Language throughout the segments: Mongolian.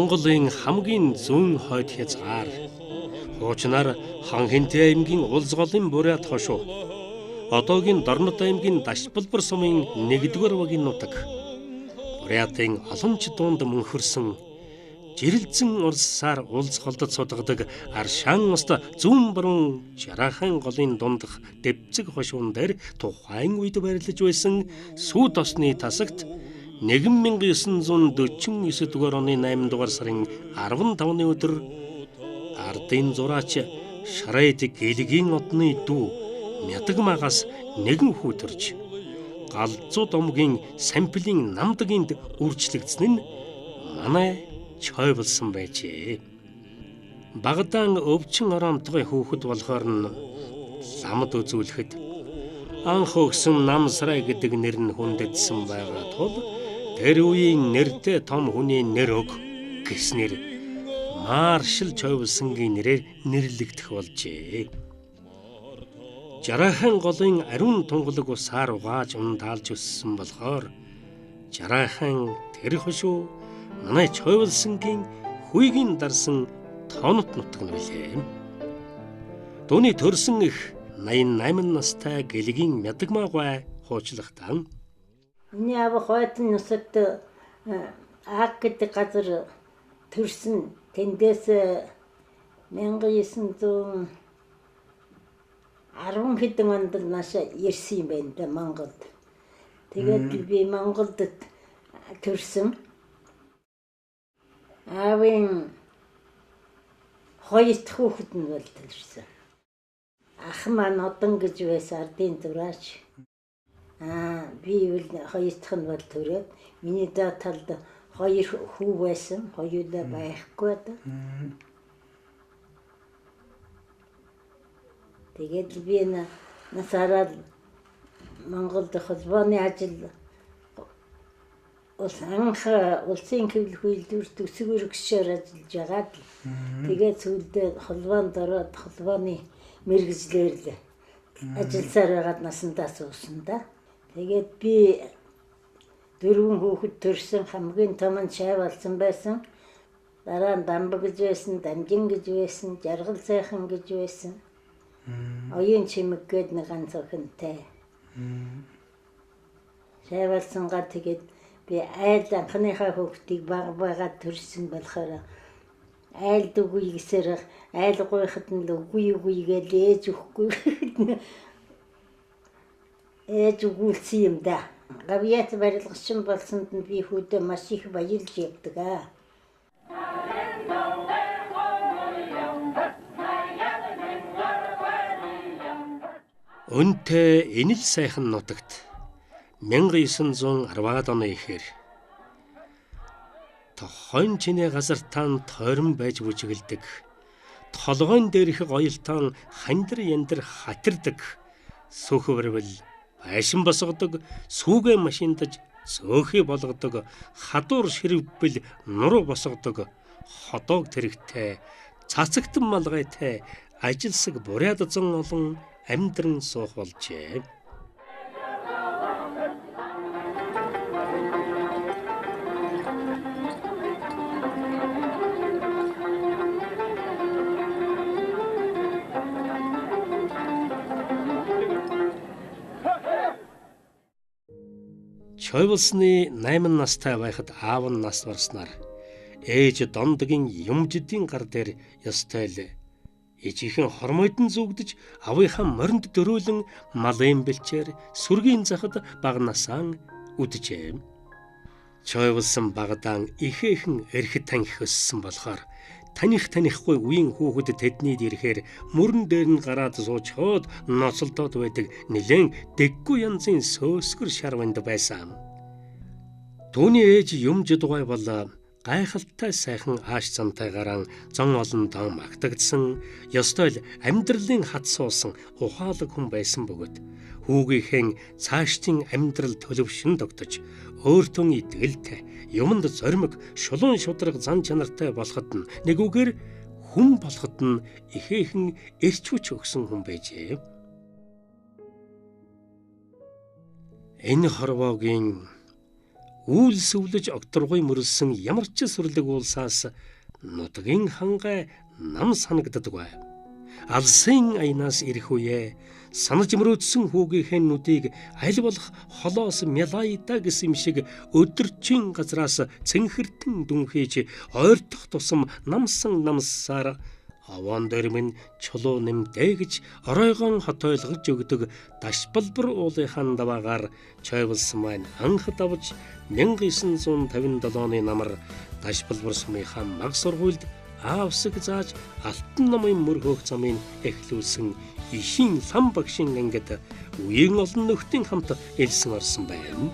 Монголын хамгийн зүүн хойд хязгаар хуучнаар Ханхинтэй аймгийн Улс голын бурайд хошуу. Одоогийн Дорнод аймгийн Дашбалбар сумын 1-р багийн нутаг. Бурятын олон ч дунд мөнхөрсөн жирэлзэн урсаар Улс голдод суудгадаг Аршаан уст зүүн баруун Жараахан голын дундх дэвцэг хошуун дээр тухайн үед байрлаж байсан Сүйд осны тасагт 1949 дугаар оны 8 дугаар сарын 15-ны өдөр ардын зураач Шарайд Гэлгийн одны дүү Мядагмаагаас нэгэн хүү төрж галзуу домгийн самплийн намдагинд үрчлэгдсэн нь манай Чойволсон байжээ. Багадаан өвчин ороомтгой хүүхэд болохоор нь ламд үзүүлэхэд анх өгсөн Намсрай гэдэг нэр нь хүндэдсэн байгаа тул тэр үеийн нэртэй том хүний нэр өг гэснээр Маршал Чойволсонгийн нэрээр нэрлэгдэх болжээ. Жараахан голын ариун тунгалаг усаар угааж ундаалж өссөн болохоор Жараахан тэр хошуу манай Чойволсонгийн хүйгийн дарсан тонот нутаг нь билээ. Дууны төрсөн их 88 настай Гэлгийн Мядагмаагүй хуучлагтан Миний аав хойдын нусагт Аг гэдэг газар төрсөн. Тэндээс 1910 хэдэн онд наашаа ирсэн юм байна да Монголд. Тэгээд би Монголд төрсөн. Аавын хоёр дахь хүүхэд нь бол төрсөн. Ах маань Одон гэж байсан ардын зураач. Би бол хоёр дахь нь бол төрөөд миний талд хоёр хүү байсан. Хоёулаа байхгүй да. Тэгээд би насаараад Монголд холбооны ажил анх улсын хэвлэл үйлдвэрт төсөв өргөсөөр ажиллаж байгаад тэгээд сүүлдээ холбоонд ороод холбооны мэргэжлэр л ажилласаар байгаад насандаа суусан да. Тэгээд би 4 хүүхэд төрсөн, хамгийн том нь Чойволсон байсан. Дараа нь Дамбаг гэж байсан, Дамжин гэж байсан, Жаргал сайхан гэж байсан. Оюун чимэг гээд нэг ганц охинтой. Чойволсонгаа тэгээд би айл анхныхаа хүүхдийг багаад төрсөн болохоор айлд үгүй гэсээр айл гойхот нь л үгүй гээл ээж өгөхгүй. Ээж өгүүлсэн юм да. Гавьяат барилгачин болсонд нь би хүүдээ маш их баярлж явдаг. Өнтэй Энэл сайхан нутагт 1910-ад оны ихэр тохойн чинээ газартаан тойрон байж бүжиглдэг. Толгойн дээрх гоёлтаан хандар яндар хатирдаг. Сөхөвөрвөл байшин босгодог, сүүгээ машиндаж сөөхий болгодог, хадуур ширвбэл нуруу босгодог, ходоог тэрэгтэй, цацагтан малгайтай ажилсаг буряд зан олон амьдран суух болжээ. Чойволсны 8 настай байхад аав нь нас барснаар ээж дондгийн юмжидийн гар дээр ёстой л ээжийнхэн хормойдон зүгдэж авийнхаа моринд дөрөөлөн малын бэлчээр сүргийн захад бага насаан үдэжээ. Чойволсон багадаан ихээхэн эрхэд таних өссөн болохоор танихгүй үеийн хүүхэд тэднийд ирэхээр мөрөн дээр нь гараад суучход ноцолдоод байдаг нэлээд дэггүй янзын сөөсгөр шарванд байсан. Түүний ээж юмжид гой бол гайхалтай сайхан ааш цантай гараан зон олон дон магтагдсан, ёстой л амьдралын хад суусан ухаалаг хүн байсан бөгөөд хүүгийнхэн цаашдын амьдрал төлөвшин тогтож өөртөө итгэлтэй, юмд зоримог, шулуун шударга зан чанартай болоход нь нэг үгээр хүн болоход нь ихээхэн эрч хүч өгсөн хүн байжээ. Энэ хорвоогийн үйл сүвлэж огторгой мөрөлсөн ямар ч сүрлэг уулсаас нутгийн хангай нам санагддаг. Алсын аянаас ирэх үе санаж мөрөөдсөн хүүгийнхээ нүдийг аль болох холоос мялайда гэсэн юм шиг өдөржин газраас цэнхэртэн дүнхээж ойртох тусам намсаар аван дэрмэн чулуу нэмдэ гэж оройгон хотойлгож өгдөг дашбалбар уулынхан даваагаар чойволс маань анх давж 1957 оны намар дашбалбар сумынхаа маг сургуульд аавсаг зааж алтан намын мөр хөөх замын эхлүүлсэн ишин лам багшин ангид үеийн олон нөхдийн хамт элсэн орсон байна.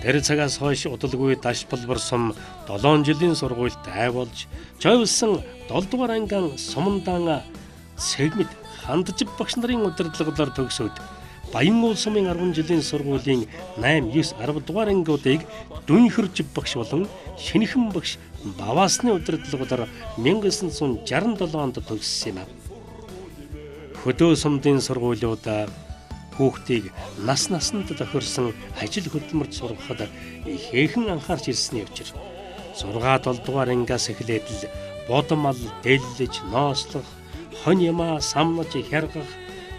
Тэр цагаас хойш удалгүй дашбалбар сум 7 жилийн сургуульд айволж чойволсон 7 дугаар ангиан сумандаан сегмэд ханджив багш нарын удирдлагаар төгсөөд Баянгуул сумын 10 жилийн сургуулийн 8, 9, 10 дугаар ангиудыг дүнхэрж багш болон шинэхэн багш Баваасны удирдлагаар 1967 онд төгссөн юм. Хөдөө сумдын сургуулиуд хүүхдийг насанд тохирсон ажил хөдөлмөрт сургахад ихээхэн анхаарч ирсний учир 6-7 дугаар ангиас эхлээд л бодмал дэллэж, нослох, хон ямаа самнаж хяргах,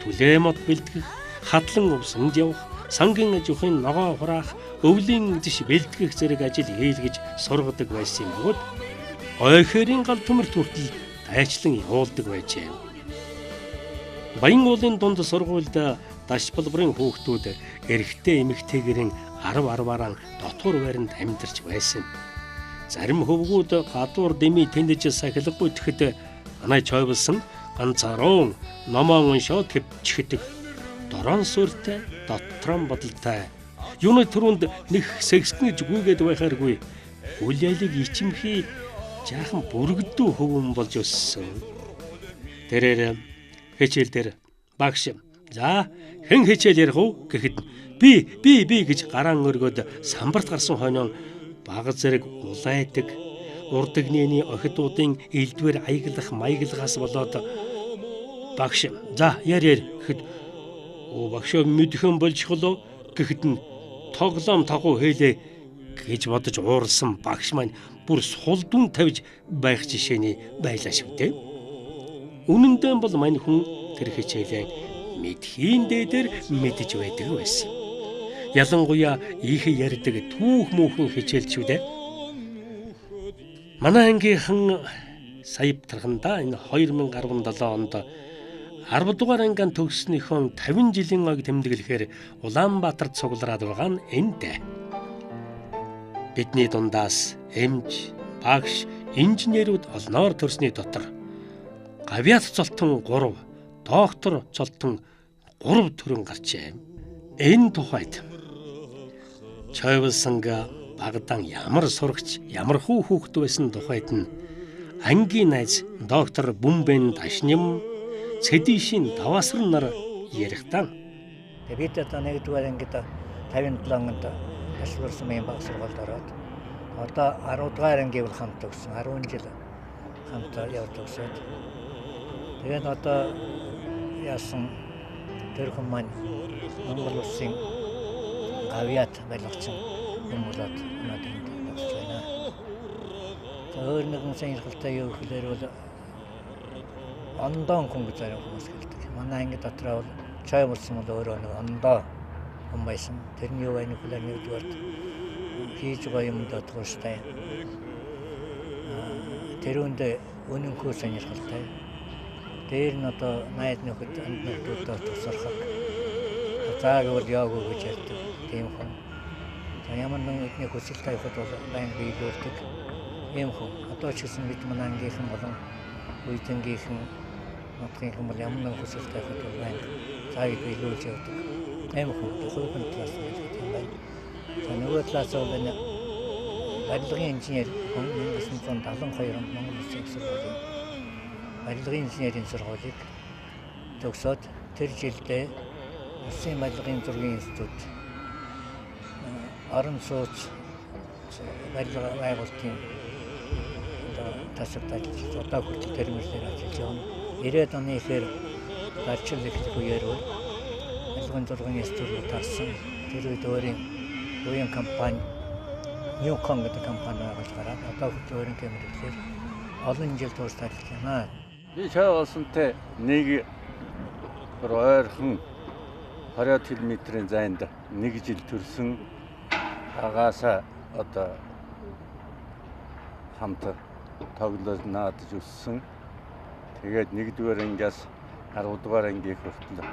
түлээмот бэлтгэх, хадлан өвсөнд явах, сангийн ажихын ногоо хураах, өвлийн зиш бэлтгэх зэрэг ажил хийлгэж сургадаг байсан юм бөгөөд ойхерийн гал төмөрт хүртэл дайчлан явуулдаг байжээ. Баянгуулын дунд сургуульд дашбалбарын хүүхдүүд эрэгтэй эмэгтэйгэрийн 10-10-аараа дотор байранд амьдарч байсан. Зарим хөвгүүд гадуур дэмий тэндэж сахилгагүй тэгэхэд манай чойволсон ганцаараа номоо уншаад хэвчихдэг. Дорон сүртэй, дотрон бодолтой. Юуны түрүүнд нэг сэгсгэж гүйгээд байхааргүй. Үл ялыг ичимхий жаахан бүрэгдүү хөвөн болж өссөн. Тэрээр хичээл дээр багш за хэн хичээл ярих уу гэхэд би гэж гараан өргөд самбарт гарсан хойноо баг зэрэг улайдаг урдагнээний охидуудын элдвэр аяглах маяглагаас болоод багш за яар гэхэд багшаа мэдхэн болчихлоо гэхэд нь тоглоом тагуу хэлээ гэж бодож уурсан багш маань бүр сулдун тавьж байх жишээний байлаа шүү дээ. Үнэн дээр бол мань хүн тэр хичээлээ мэдхийн дээр мэдж байдаг байсан. Ялангуяа их ярьдаг түүх мөнхөн хичээлчүүд манай ангийнхан саяптархандаа энэ 2017 онд 10 дугаар ангиан төгснөөхөө 50 жилийн ойг тэмдэглэхээр Улаанбаатарт цуглараад байгаа нь энэтэй. Бидний дундаас эмч, багш, инженерүүд олноор төрсний дотор гавьяат цолтон 3, доктор цолтон 3 төрөн гарчээ. Энэ тухайд чойволсанга багадан ямар сурагч, ямар хүүхэд байсан тухайд нь ангийн найз доктор Бүмбэн Дашним цэдишин даваасар нар ярихдаа бид одоо 1-р ангид 57 онд Дашбалбар сумын баг сургуульд ороод одоо 10-р ангийн бол хамт төгссөн 10 жил хамт явж төгсөөд тэгээд одоо яасан тэрхэн маань Монгол улсын гавьяат байлгачин хүн болоод надад багш байна. Өөр нэгэн сонирхолтой юу гэхээр бол ондон хүн гэж зарим хүмүүс хэлдэг. Манай анги дотроо бол чойволсон бол өөрөө нэг ондоо хүн байсан. Тэрний юу байныг хүлээн нэгдүгээр хийж байгаа юм дотгоштой. Тэрүүнд өнөнхөө сонирхолтой. Дээр нь одоо найд нөхөд анд нөхдүүдтэй тусархаг. За гэвэл яг уу гэж ярьдаг. Тийм хүн. Ямар нэгний хүсэлтэй хот бол байн биелүүлдэг. Ийм хүн. Одоо ч гэсэн бид манай ангийнхан болон үеийнхэн нутгийн бол ямар нэгэн хүсэлтэй хот бол байн цааг биелүүлж явдаг. Ийм хүн. Тухайн талаас нь юм байна. За нөгөө талаас бол энэ барилгын инженер 1972 онд Монгол Улсын их сургуулийн барилгын инженерийн сургуулийг төгсөөд тэр жилдээ Улсын барилгын зургийн институт орон сууц барилга байгуулалтын тасагт ажиллаж одоо хүртэл тэрмэрлэр ажиллаж байна. 90-ад оны ихэр гарчил ихтэй үеэр барилгын зургийн институт тарсан. Тэр үед өөрийн компани Newcon гэдэг компани байгуулж гараад одоо хүртэл өөрийн мэргэжлэр олон жил тууштай ажиллаж байна. Би Чаваасантай нэг ойрхон 20 км-ийн зайд нэг жил төрсөн агаасаа одоо хамт тоглож наадж өссөн. Тэгээд 1-р ангиас 10-р ангийн хүртэл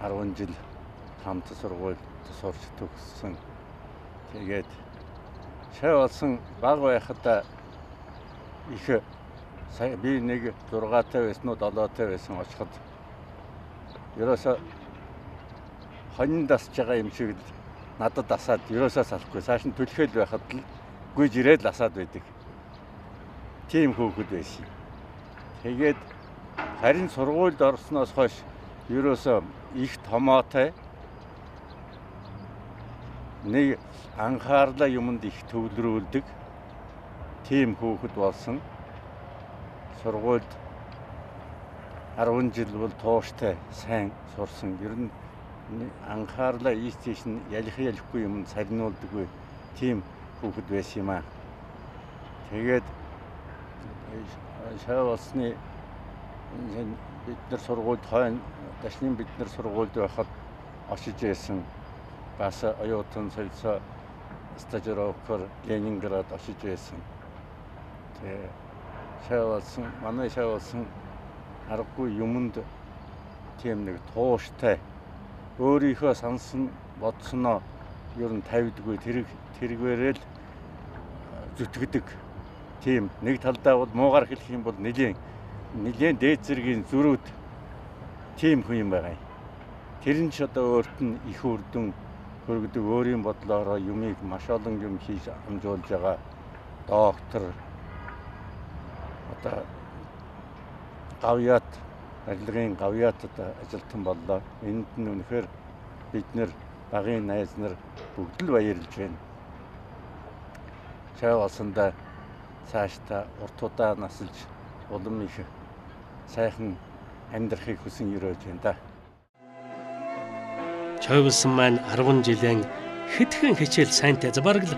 10 жил хамт сургуульд сурч төгссөн. Тэгээд Чаваасан баг байхдаа их би нэг 6-тай байсан уу 7-тай байсан очиход ерөөсө хонин дасж байгаа юм шиг л надад дасаад ерөөсөө салахгүй цааш нь түлхээл байхад л гүйж ирээд дасаад байдаг. Тийм хөөхд байсан. Тэгээд харин сургуульд орсноос хойш ерөөсөө их томоотой нэг анхаарлаа юмд их төвлөрүүлдэг тийм хөөхд болсон. Сургуульд 10 жил бол тууштай сайн сурсан. Ер нь анхаарлаа ийш тийш нь ялихгүй юмд сарниулдаггүй тийм хөөхд байсан юм аа. Тэгээд Чаваасны бид нар сургуульд хойно дашны бид нар сургуульд байхад очиж байсан. Бас оюутан солилцоо стажировкор Ленинград очиж байсан. Тэгээ манай Чаваасан аргагүй юмд тийм нэг тууштай өөрийнхөө сансан бодсноо ер нь тавьдгүй тэргээрэл зүтгэдэг. Тийм нэг талдаа бол муугар хэлэх юм бол нэлийн дээд зэргийн зүрүүд тийм хүн юм байгаа. Тэр нь ч одоо өөрт нь их үрдэн хөргөдөг өөрийн бодлоороо юмыг маш олон юм хийж амжуулж байгаа доктор одоо гавьяат барилгын гавьяатад ажилтан боллоо. Энд нь үнэхээр бид нэр багын найз нар бүгд л баярлж байна. Чаваасанда цаашдаа урт удаа насалж улам их сайхан амьдрахыг хүсэн өрөөж байна да. Чаваасан маань 10 жилийн хэдхэн хичээл сайнтай бараг л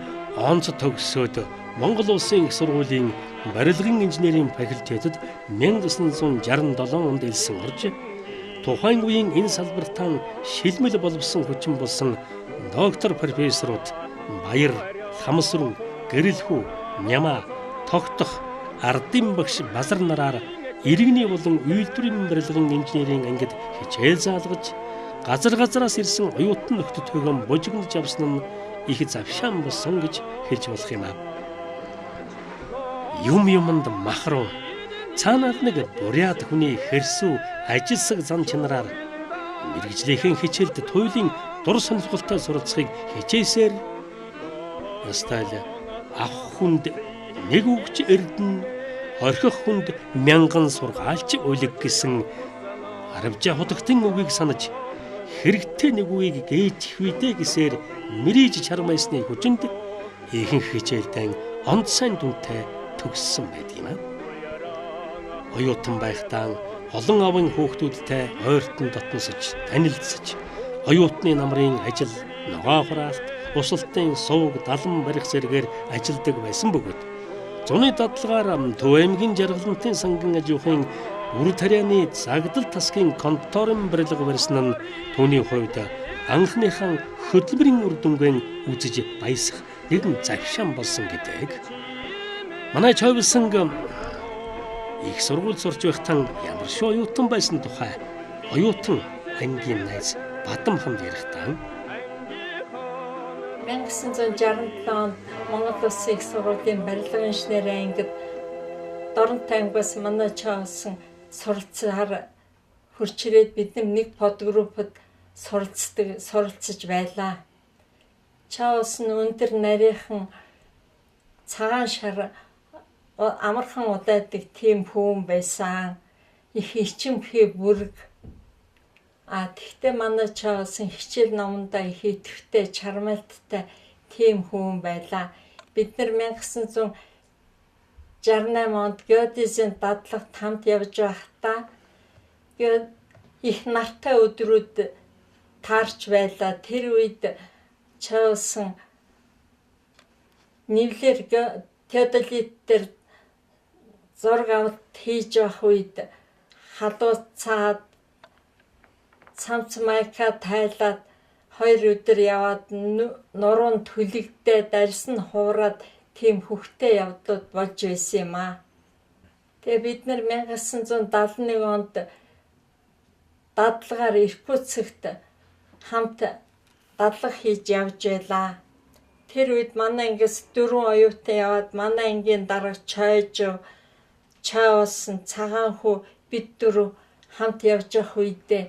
онц төгсөөд Монгол Улсын их сургуулийн барилгын инженерийн факультетад 1967 онд элсэн орж тухайн үеийн энэ салбартаа шилмэл боловсон хүчин болсон доктор профессорууд Баяр, Хамсруу, Гэрэлхүү, Няма, Тогтох, Ардын багш Базар нараар иргэний болон үйлдвэрийн барилгын инженерийн ангид хичээл заалгаж газараас ирсэн оюутан нөхдөд хөгөн бужигнаж явсан нь их завшаан болсон гэж хэлж болох юм аа. Юмд махруу цаанаад нэг буряд хүний хэрсүү ажилсаг зан чанараар мэрэгжлийнхэн хичээлд туйлын дур сонирхолтой суралцахыг хичээсээр настал авах хүнд нэг үгч эрдэн орхих хүнд мянган сургаалч үлэг гэсэн аравжаа хутагтын үгийг санаж хэрэгтэй нэг үгийг гээж хвэдэ гэсээр мэрийж чармайсны хүчинд ихэнх хичээлдээ онд сайн дүнтэй төгссөн байдаг юм аа. Оюутан байхдаа олон овын хүүхдүүдтэй ойртон дотносож, танилцсаж, оюутны намрын ажил, ногоо хураалт, усалтын сувг, далан барих зэргээр ажилдаг байсан бөгөөд зуны дадлагаар Төв аймгийн Жаргалантын сангийн ажиухын үр тарианы загдал тасгийн конторын барилга барьсан нь түүний хувьд анхныхаа хөдөлмөрийн үр дүнгийн үзэж баясах нэгэн завшаан болсон гэдэг. Манай Чаваасан их сургууль сурч байхдаа ямар ч оюутан байсан тухай оюутан ангийн найз Бадам хамт ярихдаа 1967 онд Монгол Улсын их сургуулийн барилгын инженерийн ангид Доронтой ангиас манай Чаваасан суралцахаар хурж ирээд бид нэг подгруппод суралцж байлаа. Чаваасан өндөр нарийнхан цагаан шар амархан удаадаг тийм хүн байсан. Их ичимхий бүрэг. Тэгтээ манай чаасан хичээл номондоо их идэвхтэй, чармайлттай тийм хүн байлаа. Бид нар 1968 онд геодезийн дадлагт хамт явж байхдаа их нартай өдрүүд таарч байлаа. Тэр үед чаасан нэвлэр теодолит дээр зураг авалт хийж явах үед халуун цаад цамц майка тайлаад 2 өдөр яваад нуруунд төлөгдөө дарс нь хуураад тийм хөвгтэй явдлууд болж байсан юм аа. Тэгээ бид нар 1971 онд дадлагаар Иркутскт хамт дадлага хийж явж байлаа. Тэр үед манай ангиас 4 оюутан яваад манай ангийн дарга чаасан цагаан хүү бид 4 хамт явж явах үедээ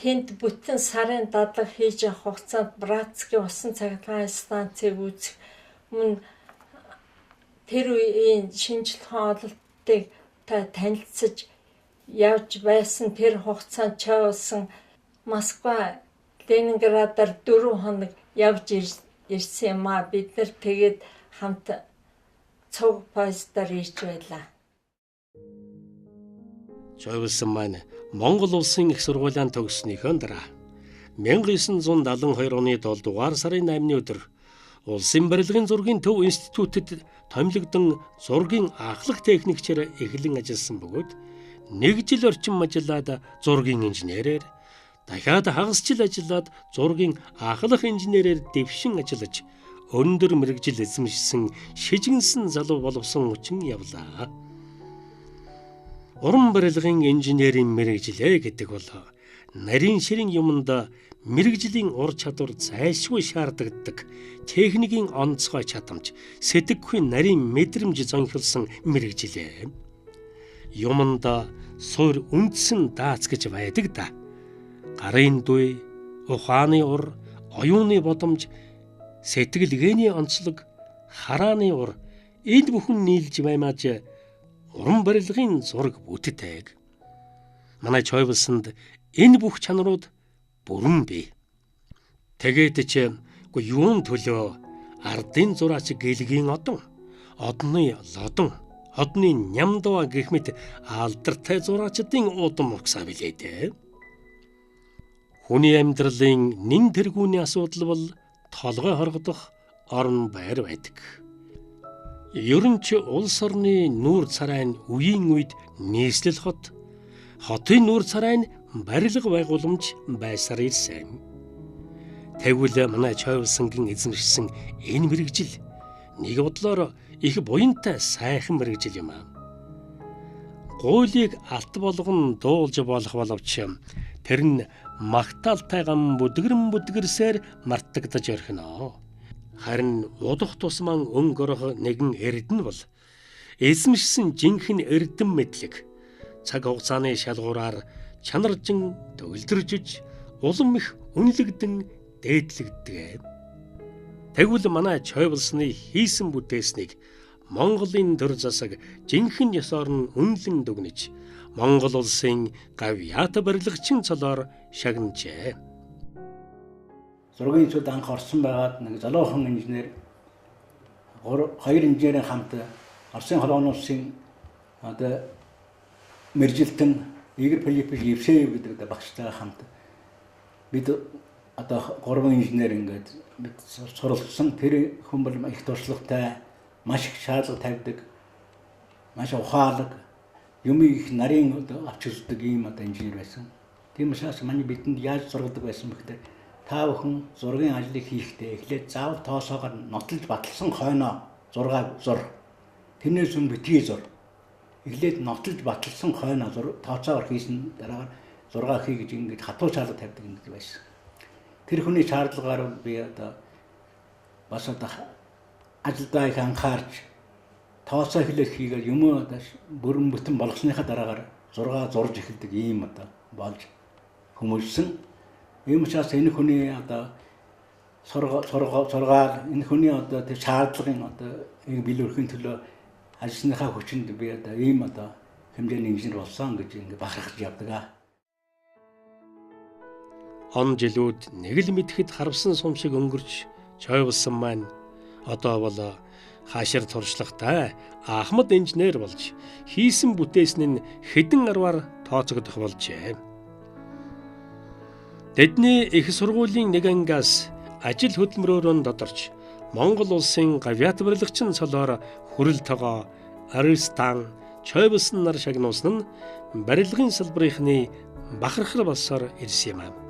тэнд бүтэн сарын дадлага хийж явах хугацаанд Братскийн усан цахилгаан станцыг үзэх мөн тэр үеийн шинжилгээ ололтыг танилцж явж байсан тэр хугацаанд чаасан Москва, Ленинградаар 4 хоног явж ирсэн юм аа. Бид нар тэгээд хамт цуг поездаар ирж байлаа. Чойволсон маань Монгол улсын их сургуулийн төгссөнийхөө дараа 1972 оны 7 дугаар сарын 8-ны өдөр Улсын барилгын зургийн төв институтэд томилогдсон зургийн ахлах техникчээр эхлэн ажилласан бөгөөд 1 жил орчим ажиллаад зургийн инженерээр дахиад хагас жил ажиллаад зургийн ахлах инженерээр дэвшин ажиллаж өндөр мэрэгжил эзэмшсэн шижигнсэн залуу боловсон хүчин явлаа. Уран барилгын инженерийн мэрэгжилээ гэдэг бол нарийн ширин юмд мэрэгжлийн ур чадвар зайлшгүй шаарддаг техникийн онцгой чадамж, сэтгэхүй нарийн мэдрэмж зонхилсон мэрэгжилээ. Юмд суур үндсэн даац гэж байдаг да. Гарын дуй, ухааны ур, оюуны бодомж, сэтгэлгээний онцлог, харааны ур энд бүхэн нийлж баймааж уран барилгын зураг бүтдэг. Манай Чойволсонд энэ бүх чанарууд бүрэн бий. Тэгээд ч юун төлөө ардын зураач гэлгийн одон, одны лодон, одны нямдва гэх мэт алдартай зураачдын удам урагсаа билээ дээ. Хүний амьдралын нэн тэргүүний асуудал бол толгой хоргодох орон байр байдаг. Ер нь ч улс орны нүүр царай нь үеийн үед нийслэл хот, хотын нүүр царай нь барилга байгууламж байсаар ирсэн. Тэгвэл манай Чойволсонгийн эзэмшсэн энэ мэрэгжил нэг бодлоор их буянтай сайхан мэрэгжил юм аа. Гуйлыг алт болгон дуулж болох боловч тэр нь магтаалтайган бүдгэрсээр мартагдаж орхино. Харин удах тусман өнгөрөх нэгэн эрдэнэ бол эзэмшсэн жинхэнэ эрдэм мэдлэг цаг хугацааны шалгуураар чанаржин төгөлдржиж улам их үнэлэгдэн дээдлэгдэг. Тэгвэл манай Чойволсны хийсэн бүтээснийг Монголын төр засаг жинхэнэ ёсоор нь үнэлэн дүгнэж Монгол улсын гавьяат барилгачин цолоор шагнажээ. Зургийн цуд анх орсон байгаад нэг залуухан инженер 2 инженерийн хамт Оросын холбооны улсын мэржилтэн Игорь Филиппович Евсеев гэдэг багштай хамт бид 3 инженер ингээд бид суралцсан. Тэр хүн бол их туршлагатай, маш их шаардлага тавьдаг, маш ухаалаг, юм их нарийн авч үздэг ийм инженер байсан. Тийм учраас манай бидэнд яаж зургадаг байсан бэ гэхээр та бүхэн зургийн ажлыг хийхдээ эхлээд заавал тоосоогоор нотолж баталсан хойноо зураг зур. Тэрнээс өмнө битгий зур. Эхлээд нотолж баталсан хойноо тооцоогоор хийсэн дараагаар зураг хий гэж ингэж хатуу шаардлага тавьдаг юм байсан. Тэр хүний шаардлагаар би бас ажилдаа их анхаарч тооцоо хэлэх хийгээд юм бүрэн бүтэн болгосныхаа дараагаар зураг зурж эхэлдэг ийм болж хүмүүжсэн. Ийм учраас энэ хүний сургаал энэ хүний одоо тэр шаардлагын одоо биелүүлэхийн төлөө ажилласныхаа хүчинд би одоо ийм одоо хэмжээний инженер болсон гэж ингэ бахархаж явдаг. Он жилүүд нэг л мэдхэд харвсан сум шиг өнгөрч чойволсон маань одоо бол хаашир туршлагатай Ахмад инженер болж хийсэн бүтээсэн нь хэдэн арваар тооцогдох болжээ. Тэдний их сургуулийн нэг ангиас ажил хөдөлмөрөөр додорч Монгол улсын гавьяат барилгачин цолоор хүрэл тогоо Аристан чойволсон нар шагнуулсан нь барилгын салбарынхны бахархар болсоор ирсэн юм.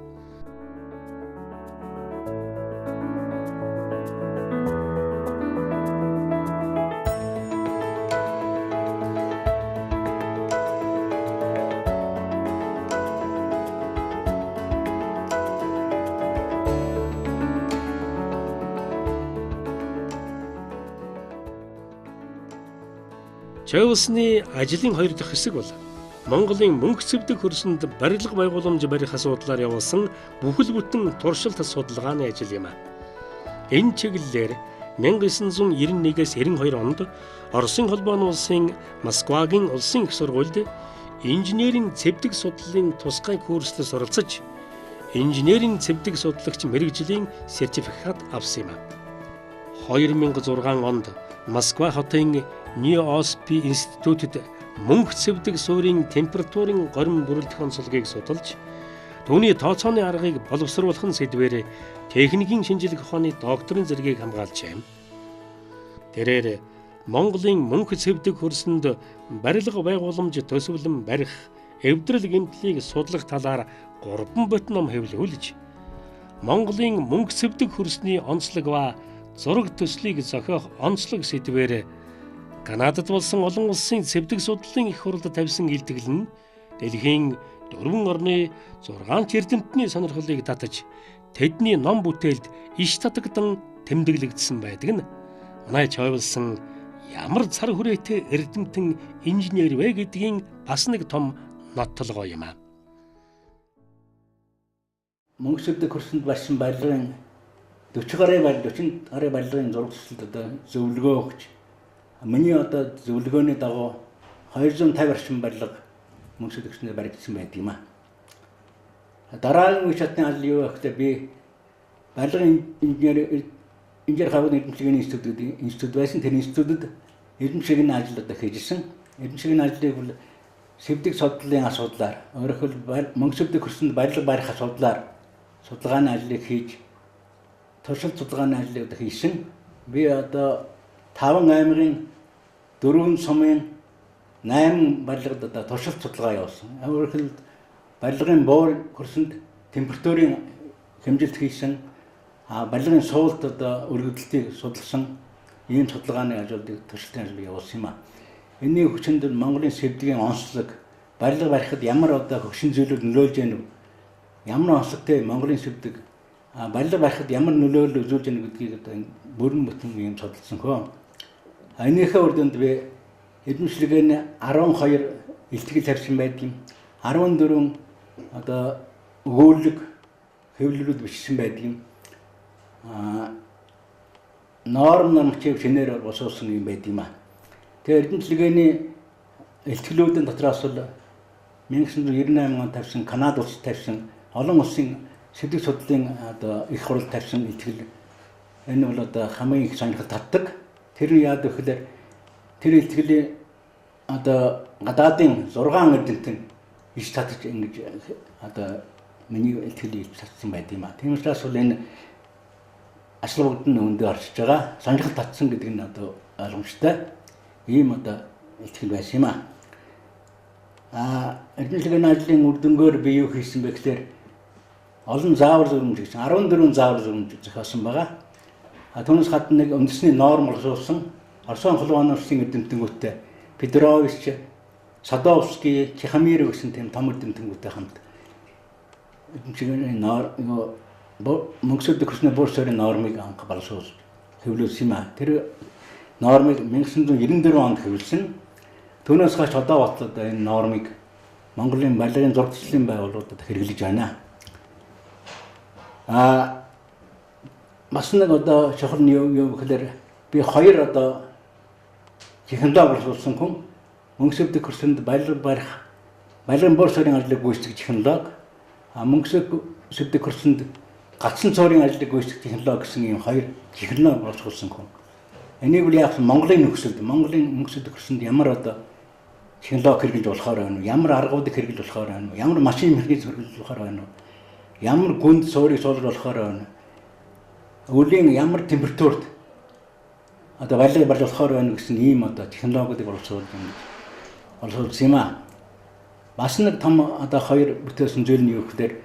Чойволсны ажлын хоёр дахь хэсэг бол Монголын мөнгө цэвдэг хөрсөнд барилга байгууламж барих асуудлаар явуулсан бүхэл бүтэн туршилт судалгааны ажил юм. Энэ чиглэлээр 1991-ээс 92 онд Оросын холбооны улсын Москвагийн улсын их сургуульд инженерийн цэвдэг судлалын тусгай курслд суралцаж инженерийн цэвдэг судлагч мэргэжлийн сертификат авсан юм. 2006 онд Москва хотын Нью-Оспи институтэд мөнгө цэвдэг суурийн температурын горим бүрэлдэх онцлогийг судалж түүний тооцооны аргыг боловсруулах сэдвээр техникийн шинжилгээ ухааны докторийн зэргийг хамгаалжээ. Тэрээр Монголын мөнгө цэвдэг хөрсөнд барилга байгууламж төсвөлн барих, эвдрэл гэмтлийг судлах талаар 3 бот ном хэвлүүлж Монголын мөнгө цэвдэг хөрсний онцлог ба зураг төслийг зохиох онцлог сэдвээр Канадад болсон олон улсын цэвдэг судлалын их хурлд тавьсан илтгэл нь дэлхийн 4 орны 6 эрдэмтний сонирхлыг татаж тэдний ном бүтээлд иш татагдан тэмдэглэгдсэн байдаг нь манай чойволсон ямар цар хүрээтэй эрдэмтэн инженер вэ гэдгийн бас нэг том нотлогоо юм аа. Мөнгө цэвдэг хөрсөнд барьсан барилгын 40 гаруй барилгын зураг төсөлд одоо зөвлөгөө өгч миний одоо зөвлөгөөний дагуу 250 орчим барилга мөнгө цэвдэг хөрсөнд баригдсан байдаг юм аа. Дараагийн үе шатны ажил юу вэ гэхээр би барилгын инженер хавны эрдэмтлийн институт байсан. Тэр институтэд эрдэмтлийн ажил одоо хийжсэн. Эрдэмтлийн ажлыг бол цэвдэг судлалын асуудлаар, өөрөөр хэлбэл мөнгө цэвдэг хөрсөнд барилга барих асуудлаар судалгааны ажлыг хийж туршилт судалгааны ажлыг одоо хийсэн. Би одоо 5 аймагын 4 сумын 8 барилгад одоо туршилт судалгаа явуулсан. Өөрөөр хэлбэл барилгын буур хөрсөнд температурын хэмжилт хийсэн, барилгын суулт одоо өргөдөлтийг судалсан ийм судалгааны ажлыг туршилтын ажлыг явуулсан юм аа. Энэний хүчинд Монголын цэвдгийн онцлог, барилга барихад ямар одоо хөшин зүйлүүд нөлөөлж байна вэ? Ямар онцлогтой Монголын цэвдэг барилга барихад ямар нөлөөлөл үзүүлж байна гэдгийг одоо бүрэн бүтэн юм судалсан хөө. Энийхээ үр дүнд би эдэмшлэгийн 12 илтгэл тавьсан байдаг юм. 14 одоо өгүүлэг хэвлэлүүд бичсэн байдаг юм. Норм норматив шинээр босоосон юм байд юм аа. Тэгээ эрдэмтлэгээний илтгэлүүдийн дотроос бол 1998 онд тавьсан Канада улс тавьсан олон улсын цэвдэг судлалын одоо их хурл тавьсан илтгэл энэ бол одоо хамгийн их сонирхол татдаг. Тэр нь яад гэхээр тэр илтгэлийн одоо гадаадын 6 эрдэмтэн иш татаж ингэж одоо миний илтгэлийг татсан байд юм аа. Тийм учраас бол энэ аслууд нь өндөө орчиж байгаа. Сонирхол татсан гэдэг нь одоо ойлгомжтой. Ийм одоо илтгэл байсан юм аа. Эрдэмтлийн ажлын үр дүнгээр би юу хийсэн бэ гэхээр олон заавар зөвлөмж гэсэн 14 заавар зөвлөмж зохиосон байгаа. Түүнээс гадна нэг үндэсний норм олгуулсан Оросын холбооны улсын эрдэмтэнгүүттэй Петрович, Садовский, Тихомиров гэсэн тийм том эрдэмтэнгүүттэй хамт эрдэмтлийн мөнгө цэвдэг хөрсний буур суурийн нормыг анх боловсруулж хэвлүүлсэн юм аа. Тэр нормыг 1994 онд хэвлэсэн. Түүнээс хойш одоо бодлоо энэ нормыг Монголын барилгын зураг төслийн байгууллагуудад хэрэглэж байна. бас нэг одоо чухал нь юу гэхээр би хоёр одоо технологи боловсруулсан хүн мөнгөсөвдөг хөрсөнд баялагын бор суурийн ажлыг гүйцэтгэх технологи, мөнгөсөвдөг хөрсөнд гацсан цорын ажлыг гүйцэтгэх технологи гэсэн ийм хоёр технологи боловсруулсан хүн. Энийг бол яг Монголын мөнгөсөвдөг хөрсөнд ямар одоо технологи хэрэглэж болохоор байна уу? Ямар аргуудыг хэрэглэж болохоор байна уу? Ямар машин механизм хэрэглэж болохоор байна уу? Ямар гүнд суурийг суулгах болохоор байна уу? Өлийн ямар температурт одоо барилгыг барьж болохоор байна гэсэн ийм одоо технологиудыг боловсруулсан юм аа. Бас нэг том одоо хоёр бүтээсэн зүйл нь юу гэхээр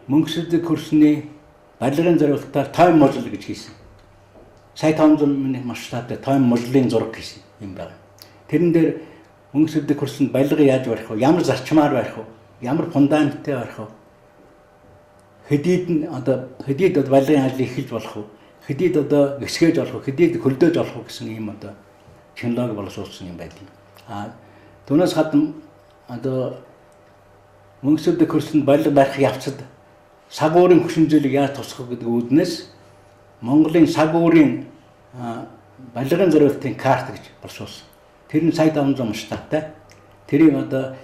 мөнгөсөвдөг хөрсний барилгын зорилготоор time model гэж хийсэн. Сая 500 минут масштабтай time model-ийн зураг хийсэн юм байна. Тэрэн дээр мөнгөсөвдөг хөрсөнд барилга яаж барих вэ? Ямар зарчмаар барих вэ? Ямар фундаменттэй барих вэ? Хэдийд одоо барилгын ажлыг эхэлж болох уу? Хэдийд одоо гисгэж болох уу? Хэдийд хөлдөөж болох уу гэсэн ийм одоо технологи боловсруулсан юм байдаг. Түүнээс гадна одоо мөнгөсөвдөг хөрсөнд барилга барих явцад сагуурын хөшин зүйлийг яаж тусах гэдэг үүднээс Монголын сагуурын барилгын зориултын карт гэж боловсруулсан. Тэр нь сая 500 масштабтай. Тэрийг одоо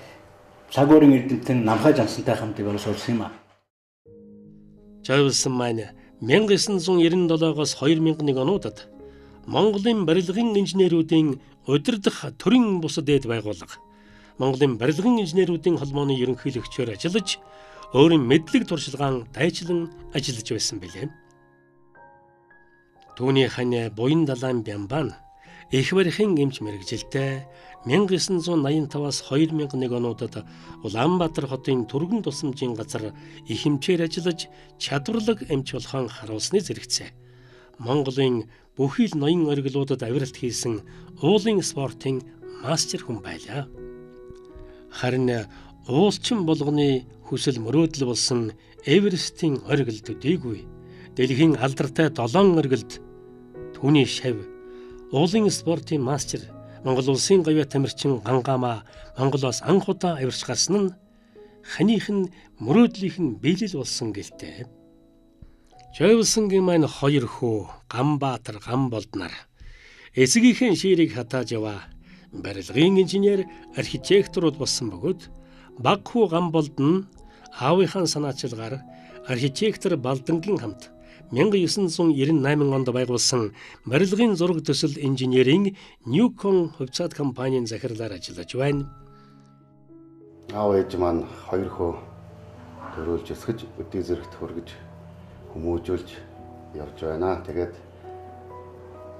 сагуурын эрдэмтэн намхай жансантай хамт боловсруулсан юм аа. Жойвсон маань 1997-оос 2001 онуудад Монголын барилгын инженерүүдийн удирдах төрийн бусад дээд байгууллага Монголын барилгын инженерүүдийн холбооны ерөнхийлөгчөөр ажиллаж өөрийн мэдлэг туршлагаан дайчлан ажиллаж байсан билээ. Түүний хань Буян далайн Бямбан их барихын эмч мэрэгжилтэй 1985-аас 2001 онуудад Улаанбаатар хотын түргэн тусламжийн газар их эмчээр ажиллаж чадварлаг эмч болохон харуулсны зэрэгцээ. Монголын бүхий л ноён оргилуудад авиралт хийсэн уулын спортын мастер хүн байлаа. Харин уулчин болгоны хүсэл мөрөөдөл болсон Эверестийн оргил төдийгүй дэлхийн алдартай 7 оргилд түүний шав уулын спортын мастер Монгол улсын говья тамирчин Гангаамаа Монголоос анх удаа авирч гарсан нь ханих нь мөрөөдлийнх нь биелэл болсон гэлтэй. Жойвсонгийн маань хоёр хүү Ганбаатар Ганболднаар эцгийнхээ ширийг хатааж яваа барилгын инженер архитекторууд болсон бөгөөд баг хүү Ганболд нь аавынхаа санаачилгаар архитектор Балдангийн хамт 1998 онд байгуулсан барилгын зураг төсөл инженерийн Newcon хувьцаат компанийн захирлаар ажиллаж байна. Аав ээж маань хоёр хөө төрүүлж өсгөж өдий зэрэгт хөргөж хүмүүжүүлж явж байна. Тэгээд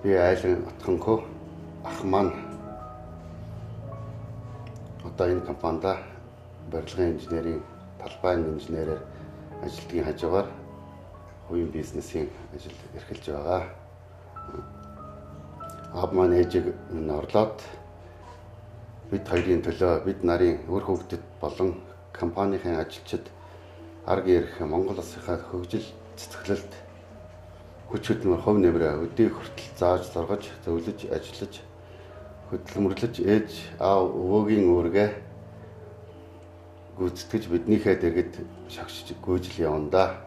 би айлын отхонхоо ах маань одоо энэ компанид барилгын инженерийн талбайн инженерээр ажилтгийн хажуугаар хувийн бизнесийн ажил эрхэлж байгаа. Аав маань ээжийг минь орлоод бид хоёрын төлөө бид нарын үр хөвгдөд болон компанийн ажилчид арга ирэх Монгол улсынхаа хөгжил цэцгэлэлд хүч хөдөлмөр хөв нэмрээ өдий хүртэл зааж зургаж зөвлөж ажиллаж хөдөлмөрлөж ээж аав өвөөгийн үүргээ гүйцэтгэж биднийхээ дэргэд шагшиж гүйжил явна да.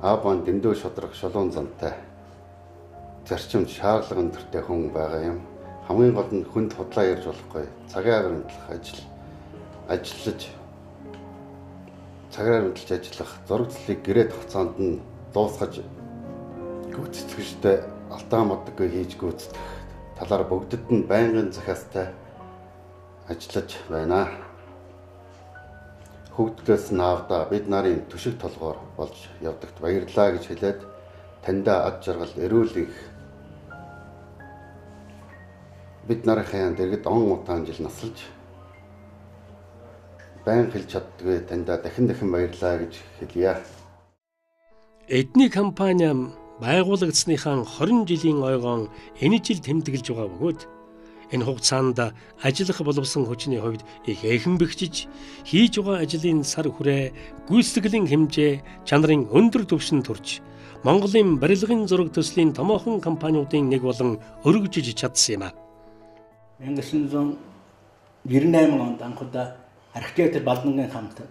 Аав маань дэндүү шудраг шулуун зантай зарчимд шаардлага өндөртэй хүн байгаа юм. Хамгийн гол нь хүнд худлаа ярьж болохгүй. Цагаар хөндлөх ажиллах зурагдлыг гэрээ тогтцоонд нь дуусгаж гүйцэтгэжтэй алдаа модоггүй хийж гүйцэтгэх талаар бүгдэд нь байнгын захиастай ажиллаж байна. Хөгжлөөс наавда бид нарын төшиг толгоор болж явдагт баярлалаа гэж хэлээд таньда ад жаргал эрүүл их бид нарынхаа дэргэд он утаан жил насалж байн хэлж чаддгүй таньда дахин баярлалаа гэж хэлье. Эдний компани байгуулагдсныхаа 20 жилийн ойгоон энэ жил тэмдэглэж байгаа бөгөөд энэ хугацаанд ажиллах боловсон хүчний хувьд их эхэн бэхжиж хийж байгаа ажлын сар хүрээ гүйцэтгэлийн хэмжээ чанарын өндөр түвшинд хүрч Монголын барилгын зураг төслийн томоохон компаниудын нэг болон өргөжиж чадсан юм а. 1998 онд анх удаа архитектор Балдангийн хамт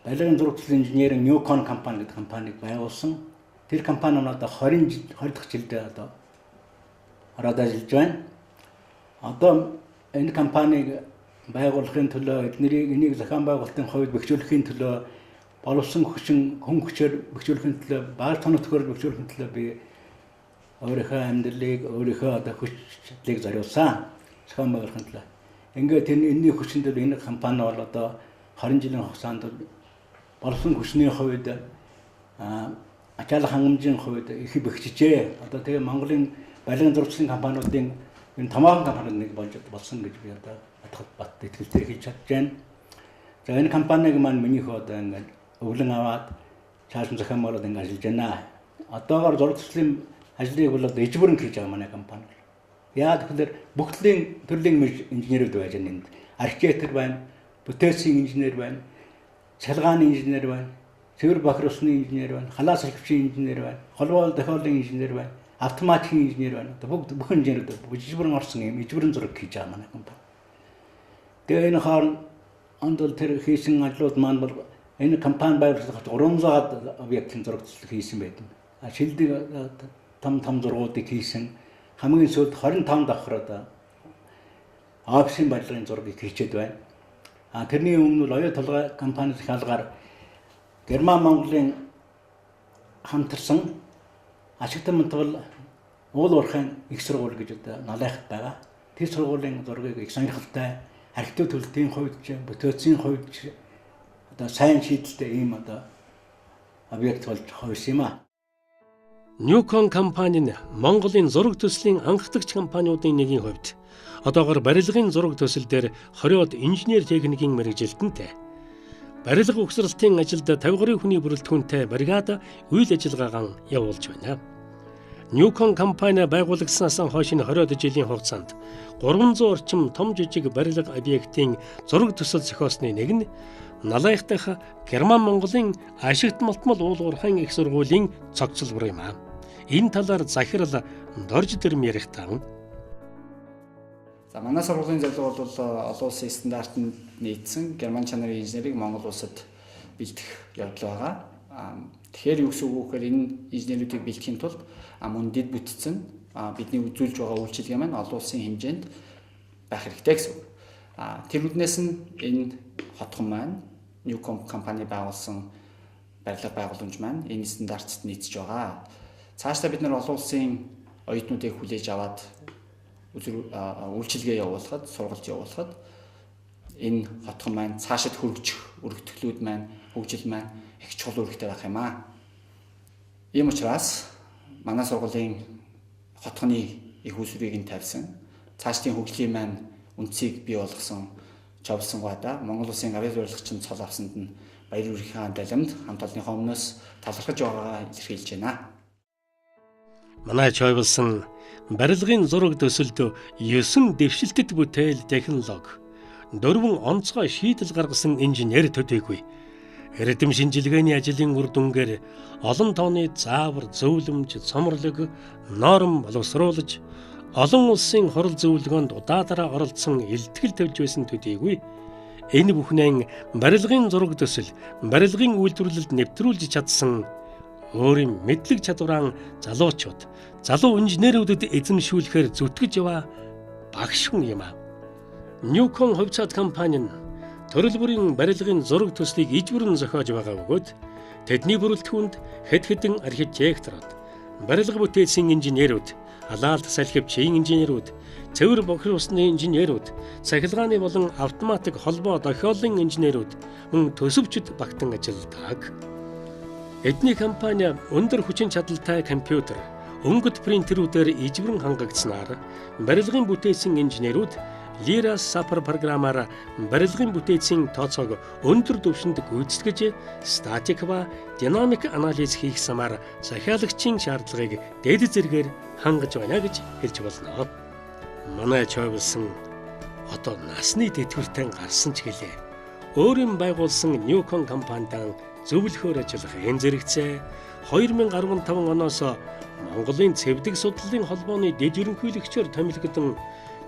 барилгын зураг төслийн инженерийн Newcon компани гэдэг компаниг байгуулсан. Тэр компани одоо 20 дахь жилдээ одоо ороод ажиллаж байна. Одоо энэ компанийг байгуулахын төлөө энийг зохион байгуулалтын хувьд бэхжүүлэхийн төлөө боловсон хүн хүчээр бэхжүүлэхийн төлөө баал тоног төхөөрөмж бэхжүүлэхийн төлөө би өөрийнхөө амьдралыг өөрийнхөө одоо хүчлийг зориулсан зохион байгуулахын төлөө. Ингээд энэний хүчин дээр энэ компани бол одоо 20 жилийн хугацаанд боловсон хүчний хувьд ачаалал хангамжийн хувьд их бэхжижээ. Одоо тэгээ Монголын барилгын зурагчлалын компаниудын энэ томоохон компаниуд нэг болж болсон гэж би одоо бат итгэлтэй хийж чадж байна. За энэ компаниг маань минийхөө одоо ингээд өвлөн аваад цааш нь зохион байгуулалт ингээд ажиллаж байна. Одоогоор зурагчлалын ажлыг бол одоо ижбүрэн хийж байгаа манай компани. Яагаад гэвэл бүх төрлийн инженерүүд байж байна энд. Архитектор байна, бүтээцийн инженер байна, цалгааны инженер байна, цэвэр бохиросны инженер байна, халаас салхивчийн инженер байна, холбоо тохиолын инженер байна, автоматикийн инженер байна. Бүх инженерүүд ижбүрэн орсон юм ижбүрэн зураг хийж байгаа манай компани. Тэгээ энэ хооронд бол тэр хийсэн ажлууд маань бол энэ компани байгууллагч 300-аад объектын зурагчлал хийсэн байдаг. Шилдэг том зургуудыг хийсэн хамгийн сүүлд 25 давхар одоо офисын барилгын зургийг хийчихэд байна. Тэрний өмнө бол оюу толгой компани захиалгаар Герман Монголын хамтарсан ашигтай мунтгал уул уурхайн их сургууль гэж одоо налайхад байгаа. Тэр сургуулийн зургийг их сонирхолтой архитектур төлөвийн хувьд ч бүтээцийн хувьд ч одоо сайн шийдэлтэй ийм одоо объект болж хувирсан юм аа. Newcon компани нь Монголын зураг төслийн анхдагч компаниудын нэгэн хувьд одоогоор барилгын зураг төсөл дээр 20-од инженер техникийн мэргэжилтэнтэй. Барилга угсралтын ажилд 50 гаруй хүний бүрэлдэхүүнтэй бригад үйл ажиллагаагаан явуулж байна. Newcon компани байгуулагдсанаас хойш 20-од жилийн хугацаанд 300 орчим том жижиг барилга объектын зураг төсөл зохиосны нэг нь Налайх дахь Герман Монголын ашигт малтмал уул уурхайн их сургуулийн цогцлбор юм аа. Энэ талаар захирал дорж дэрм ярих таан. За манай сургуулийн зорилго бол олон улсын стандартанд нийцсэн герман чанарын инженерийг Монгол улсад бэлдэх явдал байгаа. Тэгэхээр юу гэсэн үг вэ гэхээр энэ инженерүүдийг бэлтгэхийн тулд мөн дэд бүтцэн бидний үзүүлж байгаа үйлчилгээ маань олон улсын хэмжээнд байх хэрэгтэй гэсэн үг. Тэр үднээс нь энэ хотхон маань Newcon компани байгуулсан барилга байгууламж маань энэ стандартад нийцэж байгаа. Цаашдаа бид нар олон улсын оюутнуудыг хүлээж аваад үйлчилгээ явуулахад, сургалт явуулахад энэ хотхон маань цаашид хөргөж өргөтгөлүүд маань, хөгжил маань их чухал үүрэгтэй байх юм аа. Ийм учраас манай сургуулийн хотхоны их усрыг нь тавьсан, цаашдын хөгжлийн маань үндсийг бий болгосон Човлсонгойда Монгол улсын авиа зориулагчийн цол авсанд нь баяр хүрээхийн далимд хамт олонныхоо өмнөөс талархаж байгаагаа илэрхийлж байна. Манай Човлсон барилгын зураг төсөлд 9 дэвшилтэт бүтээл технологи, 4 онцгой шийдэл гаргасан инженер төдийгүй эрдэм шинжилгээний ажлын үр дүнгээр олон тооны заавар, зөвлөмж, цомрлог, норм боловсруулж олон улсын хурал зөвлөгөөнд удаадараа оролцсон илтгэл тавьж байсан төдийгүй энэ бүхнээ барилгын зураг төсөл, барилгын үйлдвэрлэлд нэвтрүүлж чадсан өөрийн мэдлэг чадвараа залуучууд, залуу инженерүүдэд эзэмшүүлэхээр зүтгэж яваа багш хүн юм аа. Newcon хувьцаат компани нь төрөл бүрийн барилгын зураг төслийг ижбүрэн зохиож байгаа бөгөөд тэдний бүрэлдэхүүнд хэд хэдэн архитекторууд, барилга бүтээцийн инженерүүд, халаалт салхивчийн инженерүүд, цэвэр бохиросны инженерүүд, цахилгааны болон автоматик холбоо тохиолын инженерүүд мөн төсөвчд багтан ажилладаг. Эдний компани өндөр хүчин чадалтай компьютер, өнгөт принтерүүдээр ижбүрэн хангагдсанаар барилгын бүтээцийн инженерүүд Liras Sapar програмаар барилгын бүтээцийн тооцоог өндөр түвшинд гүйцэтгэж, статик ба динамик анализ хийх замаар захиалагчийн шаардлагыг дэд зэргээр хангаж байна гэж хэлж болно. Манай Човлсон одоо насны тэтгэвртэй гарсан ч гэлээ. Өөрийн байгуулсан Newcon компанитай зөвлөхөр ажиллах зэрэгцээ 2015 оноос Монголын цэвдэг судлалын холбооны дэд ерөнхийлөгчөөр томилогдсон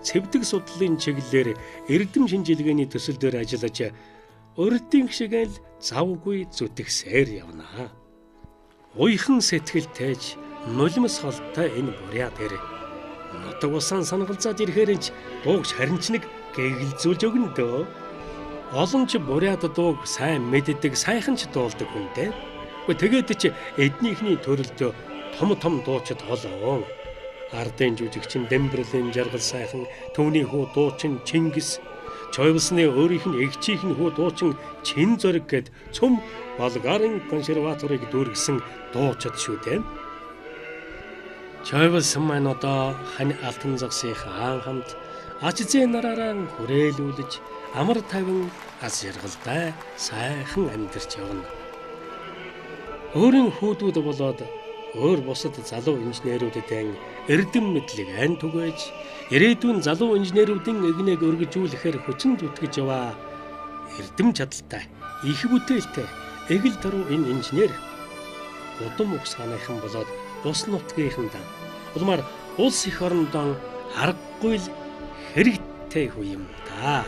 цэвдэг судлалын чиглэлээр эрдэм шинжилгээний төсөл дээр ажиллаж урдын шиг л завгүй зүтгэсээр явна. уйхан сэтгэлтэйж нулимс холтой энэ буря дээр нутаг усан сонголцоод ирэхээр ч дууг харин ч нэг гэгэлзүүлж өгнө дөө. Олон ч буряд дууг сайн мэддэг, сайхан ч дуулдаг хүнтэй. Тэгээд ч эднийхний төрөлдөө том дуучид олоо. Ардын жүжигчин Дэмбэрлэн жаргал сайхан, түүний хүү дуучин Чингис, Чойвсны өөрийнх нь эгчийнх нь хүү дуучин Чин Зориг гэд цөм болгарын консерваторыг дүүргэсэн дуучид шүү дээ. Чойвс маань одоо хань алтан зогсынхаа хамт ачзээ нараараа хүрээлүүлж амар тавин ас яргалтай сайхан амьдарч явна. Өөрийн хүүдүүд болоод өөр бусад залуу инженерүүдэд эрдэм мэдлэг ань түгээж ирээдүйн залуу инженерүүдийн эгнийг өргөжүүлэхээр хүчин зүтгэж яваа эрдэм чадaltaй их бүтээлтэй эгэл таруу энэ инженер удам ухсгааныхан болоод ус нутгийнханд улмаар улс их орондоо аргагүй л хэрэгтэй хүү юм да.